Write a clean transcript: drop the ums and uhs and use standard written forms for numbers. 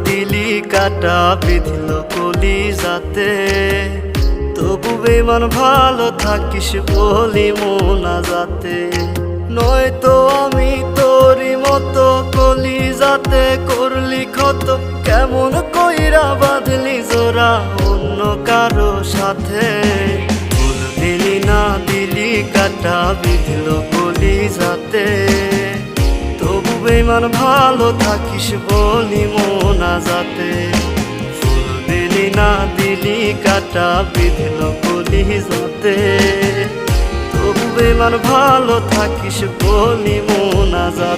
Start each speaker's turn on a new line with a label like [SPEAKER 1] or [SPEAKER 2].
[SPEAKER 1] দিলি কাটা বিঁধল কলিজাতে, তবু বেমান ভালো থাকিস বলি মোনাজাতে। নয়তো আমি তোরই মতো কলিজাতে করলি ক্ষত, কেমন কইরা বাঁধলি জোড়া অন্য কারো সাথে। ফুল দিলি না দিলি কাটা বিঁধল কলিজাতে, তবু বেমান ভালো থাকিস বলি মোনাজাতে। ফুল দিলি না দিলি কাটা বিঁধল কলিজাতে, তবু বেমান ভালো থাকিস বলি মোনাজাতে।